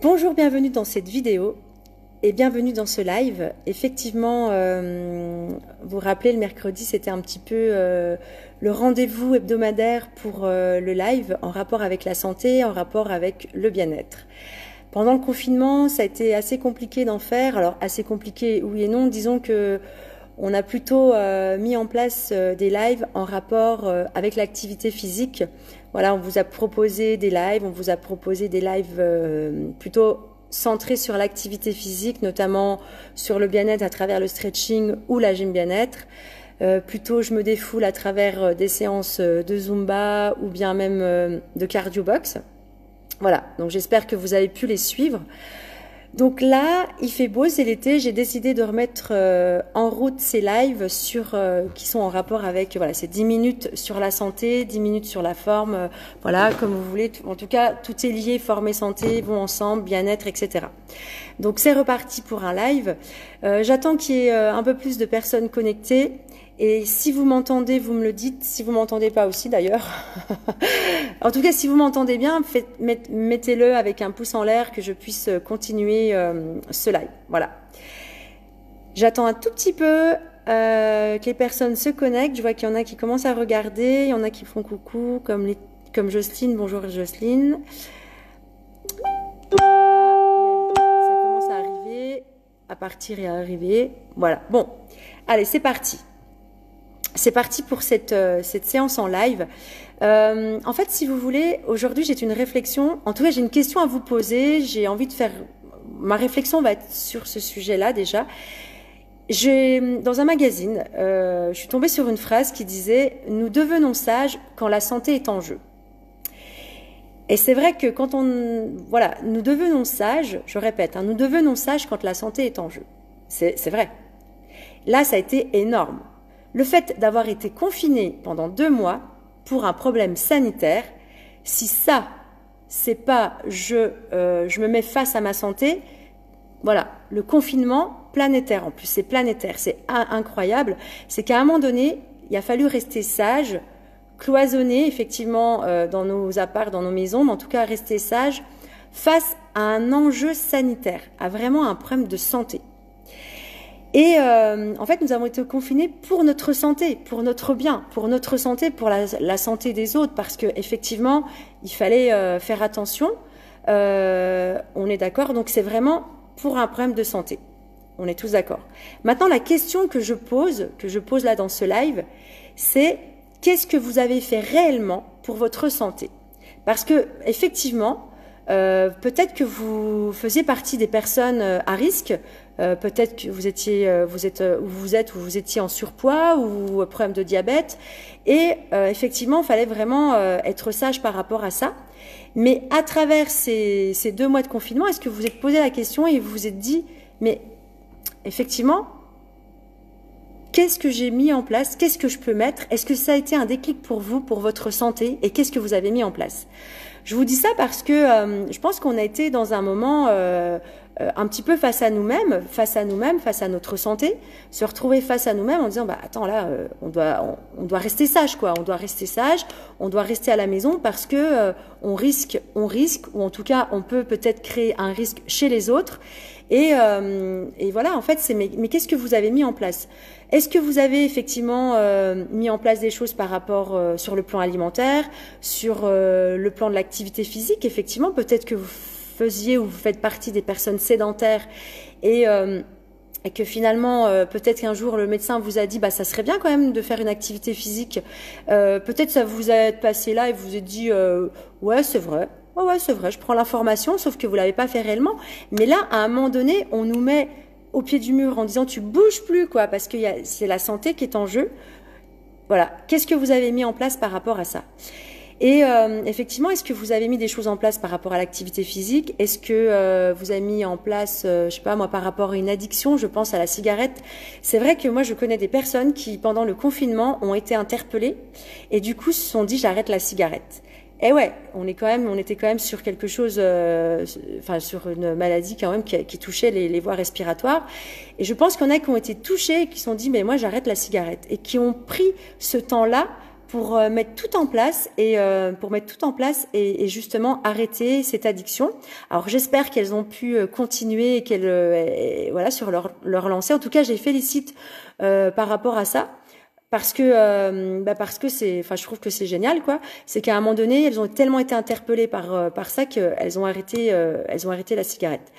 Bonjour, bienvenue dans cette vidéo et bienvenue dans ce live. Effectivement, vous vous rappelez, le mercredi, c'était un petit peu le rendez-vous hebdomadaire pour le live en rapport avec la santé, en rapport avec le bien-être. Pendant le confinement, ça a été assez compliqué d'en faire. Alors, assez compliqué, oui et non. Disons que on a plutôt mis en place des lives en rapport avec l'activité physique. Voilà, on vous a proposé des lives, plutôt centrés sur l'activité physique, notamment sur le bien-être à travers le stretching ou la gym bien-être. Plutôt, je me défoule à travers des séances de Zumba ou bien même de cardio box. Voilà, donc j'espère que vous avez pu les suivre. Donc là, il fait beau, c'est l'été, j'ai décidé de remettre en route ces lives qui sont en rapport avec ces 10 minutes sur la santé, 10 minutes sur la forme, voilà, comme vous voulez. En tout cas, tout est lié, forme et santé vont ensemble, bien-être, etc. Donc c'est reparti pour un live. J'attends qu'il y ait un peu plus de personnes connectées. Et si vous m'entendez, vous me le dites. Si vous m'entendez pas aussi, d'ailleurs. En tout cas, si vous m'entendez bien, mettez-le avec un pouce en l'air que je puisse continuer ce live. Voilà. J'attends un tout petit peu que les personnes se connectent. Je vois qu'il y en a qui commencent à regarder. Il y en a qui font coucou, comme Jocelyne. Bonjour Jocelyne. Ça commence à arriver, à partir et à arriver. Voilà. Bon, allez, c'est parti. C'est parti pour cette séance en live. En fait, si vous voulez, aujourd'hui, j'ai une réflexion. En tout cas, j'ai une question à vous poser. J'ai envie de faire... Ma réflexion va être sur ce sujet-là, déjà. Dans un magazine, je suis tombée sur une phrase qui disait « Nous devenons sages quand la santé est en jeu ». Et c'est vrai que quand nous devenons sages, je répète, nous devenons sages quand la santé est en jeu. C'est vrai. Là, ça a été énorme. Le fait d'avoir été confiné pendant 2 mois pour un problème sanitaire, si ça, c'est pas je me mets face à ma santé, voilà, le confinement planétaire en plus, c'est planétaire, c'est incroyable, c'est qu'à un moment donné, il a fallu rester sage, cloisonner effectivement dans nos apparts, dans nos maisons, mais en tout cas rester sage face à un enjeu sanitaire, à vraiment un problème de santé. Et en fait, nous avons été confinés pour notre santé, pour notre bien, pour notre santé, pour la santé des autres, parce que effectivement, il fallait faire attention. On est d'accord, donc c'est vraiment pour un problème de santé. On est tous d'accord. Maintenant, la question que je pose là dans ce live, c'est qu'est-ce que vous avez fait réellement pour votre santé? Parce que effectivement, peut-être que vous faisiez partie des personnes à risque. Peut-être que vous étiez en surpoids ou problème de diabète. Et effectivement, il fallait vraiment être sage par rapport à ça. Mais à travers ces 2 mois de confinement, est-ce que vous vous êtes posé la question et vous vous êtes dit, mais effectivement, qu'est-ce que j'ai mis en place? Qu'est-ce que je peux mettre? Est-ce que ça a été un déclic pour vous, pour votre santé? Et qu'est-ce que vous avez mis en place? Je vous dis ça parce que je pense qu'on a été dans un moment un petit peu face à nous-mêmes, face à notre santé, se retrouver face à nous-mêmes en disant bah attends là on doit rester sage quoi, on doit rester à la maison parce que on risque ou en tout cas on peut peut-être créer un risque chez les autres et voilà en fait c'est mais qu'est-ce que vous avez mis en place? Est-ce que vous avez effectivement mis en place des choses par rapport sur le plan alimentaire, sur le plan de l'activité physique? Effectivement, peut-être que vous faisiez ou vous faites partie des personnes sédentaires et que finalement, peut-être qu'un jour le médecin vous a dit bah ça serait bien quand même de faire une activité physique. Peut-être ça vous a passé là et vous vous êtes dit ouais c'est vrai. Ouais c'est vrai, je prends l'information, sauf que vous l'avez pas fait réellement. Mais là, à un moment donné, on nous met au pied du mur en disant tu bouges plus quoi parce que c'est la santé qui est en jeu. Voilà, qu'est-ce que vous avez mis en place par rapport à ça? Et effectivement, est-ce que vous avez mis des choses en place par rapport à l'activité physique? Est-ce que vous avez mis en place, je sais pas moi, par rapport à une addiction? Je pense à la cigarette. C'est vrai que moi, je connais des personnes qui, pendant le confinement, ont été interpellées et du coup se sont dit j'arrête la cigarette. Et ouais, on était quand même sur quelque chose, sur une maladie quand même qui touchait les voies respiratoires. Et je pense qu'il y en a qui ont été touchés et qui se sont dit mais moi j'arrête la cigarette et qui ont pris ce temps-là pour mettre tout en place et justement arrêter cette addiction. Alors j'espère qu'elles ont pu continuer et qu'elles voilà sur leur lancée. En tout cas, je les félicite par rapport à ça. Parce que je trouve que c'est génial, quoi. C'est qu'à un moment donné, elles ont tellement été interpellées par ça qu'elles ont arrêté la cigarette.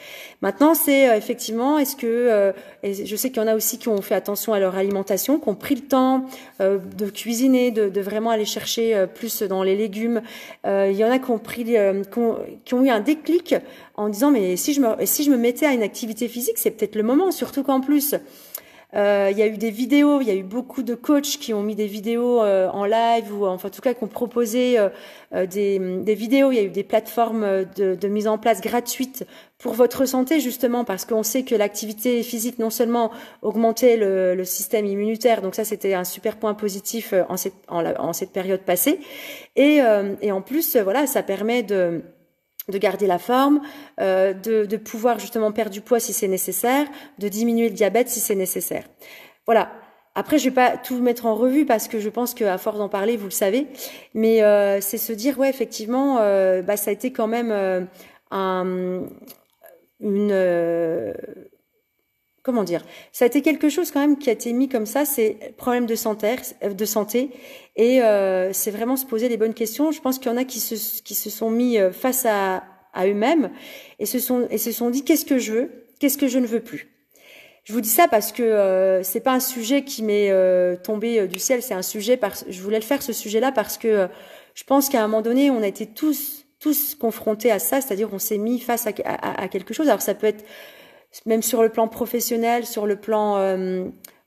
Maintenant, c'est effectivement, est-ce que et je sais qu'il y en a aussi qui ont fait attention à leur alimentation, qui ont pris le temps de cuisiner, de vraiment aller chercher plus dans les légumes. Il y en a qui ont eu un déclic en disant mais si je me mettais à une activité physique, c'est peut-être le moment, surtout qu'en plus il y a eu des vidéos, il y a eu beaucoup de coachs qui ont mis des vidéos en live ou enfin en tout cas qui ont proposé des vidéos. Il y a eu des plateformes de mise en place gratuites pour votre santé justement parce qu'on sait que l'activité physique non seulement augmentait le système immunitaire, donc ça c'était un super point positif en cette période passée et en plus voilà ça permet de garder la forme, de pouvoir justement perdre du poids si c'est nécessaire, de diminuer le diabète si c'est nécessaire. Voilà. Après, je vais pas tout mettre en revue parce que je pense qu'à force d'en parler, vous le savez. Mais c'est se dire, ouais, effectivement, ça a été quand même comment dire, ça a été quelque chose quand même qui a été mis comme ça, c'est problème de santé et c'est vraiment se poser les bonnes questions. Je pense qu'il y en a qui se sont mis face à eux-mêmes et se sont dit qu'est-ce que je veux, qu'est-ce que je ne veux plus. Je vous dis ça parce que c'est pas un sujet qui m'est tombé du ciel, c'est un sujet je voulais le faire ce sujet-là parce que je pense qu'à un moment donné, on a été tous confrontés à ça, c'est-à-dire on s'est mis face à quelque chose. Alors ça peut être même sur le plan professionnel, sur le plan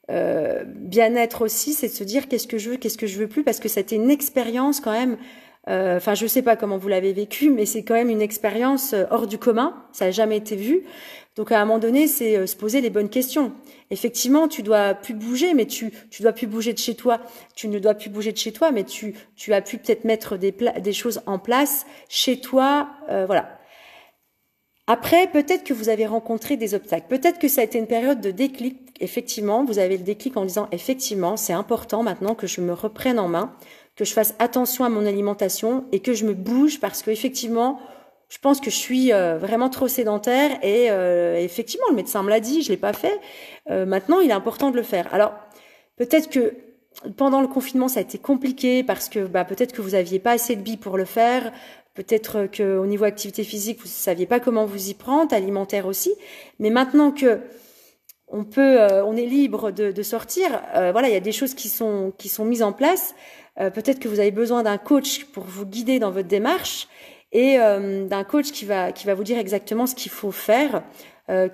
bien-être aussi, c'est de se dire qu'est-ce que je veux plus, parce que c'était une expérience quand même. Enfin, je sais pas comment vous l'avez vécu, mais c'est quand même une expérience hors du commun. Ça n'a jamais été vu. Donc à un moment donné, c'est se poser les bonnes questions. Effectivement, tu dois plus bouger, mais tu dois plus bouger de chez toi. Tu ne dois plus bouger de chez toi, mais tu as pu peut-être mettre des choses en place chez toi. Voilà. Après, peut-être que vous avez rencontré des obstacles. Peut-être que ça a été une période de déclic. Effectivement, vous avez le déclic en disant, effectivement, c'est important maintenant que je me reprenne en main, que je fasse attention à mon alimentation et que je me bouge parce que effectivement, je pense que je suis vraiment trop sédentaire et effectivement, le médecin me l'a dit, je l'ai pas fait. Maintenant, il est important de le faire. Alors, peut-être que pendant le confinement, ça a été compliqué parce que peut-être que vous aviez pas assez de billes pour le faire. Peut-être que au niveau activité physique, vous saviez pas comment vous y prendre, alimentaire aussi. Mais maintenant que on est libre de sortir, voilà, il y a des choses qui sont mises en place. Peut-être que vous avez besoin d'un coach pour vous guider dans votre démarche et d'un coach qui va vous dire exactement ce qu'il faut faire,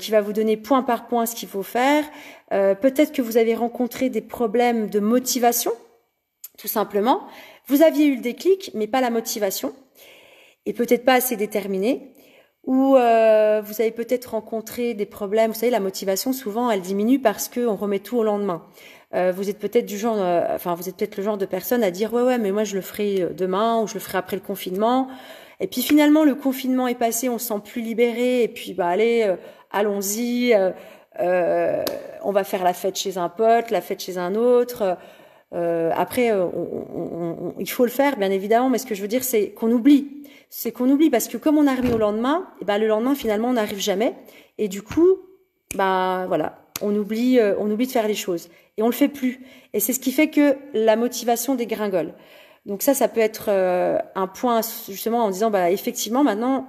qui va vous donner point par point ce qu'il faut faire. Peut-être que vous avez rencontré des problèmes de motivation, tout simplement. Vous aviez eu le déclic, mais pas la motivation. Et peut-être pas assez déterminé, ou vous avez peut-être rencontré des problèmes. Vous savez, la motivation, souvent, elle diminue parce qu'on remet tout au lendemain. Vous êtes peut-être vous êtes peut-être le genre de personne à dire ouais, mais moi je le ferai demain ou je le ferai après le confinement. Et puis finalement, le confinement est passé, on se sent plus libéré. Et puis allez, allons-y. On va faire la fête chez un pote, la fête chez un autre. Après, il faut le faire, bien évidemment, mais ce que je veux dire, c'est qu'on oublie. C'est qu'on oublie parce que comme on a remis au lendemain, le lendemain, finalement, on n'arrive jamais. Et du coup, voilà, on oublie de faire les choses. Et on le fait plus. Et c'est ce qui fait que la motivation dégringole. Donc ça peut être un point, justement, en disant, effectivement, maintenant,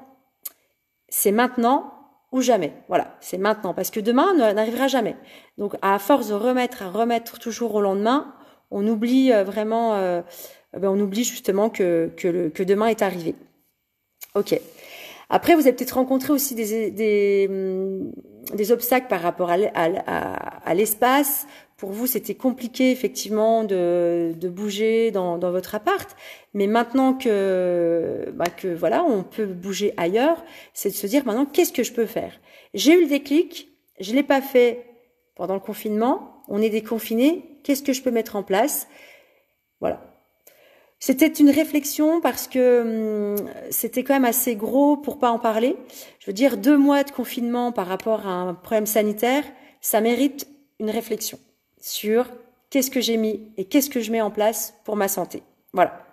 c'est maintenant ou jamais. Voilà, c'est maintenant. Parce que demain n'arrivera jamais. Donc, à force de remettre toujours au lendemain, on oublie vraiment, on oublie justement que demain est arrivé. Ok. Après, vous avez peut-être rencontré aussi des obstacles par rapport à l'espace. Pour vous, c'était compliqué effectivement de bouger dans votre appart. Mais maintenant que voilà, on peut bouger ailleurs, c'est de se dire maintenant qu'est-ce que je peux faire. J'ai eu le déclic, je l'ai pas fait pendant le confinement. On est déconfiné. Qu'est-ce que je peux mettre en place? Voilà. C'était une réflexion parce que c'était quand même assez gros pour pas en parler. Je veux dire, 2 mois de confinement par rapport à un problème sanitaire, ça mérite une réflexion sur qu'est-ce que j'ai mis et qu'est-ce que je mets en place pour ma santé. Voilà.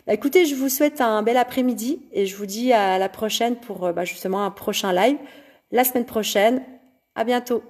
Bah, écoutez, je vous souhaite un bel après-midi et je vous dis à la prochaine pour justement un prochain live la semaine prochaine. À bientôt.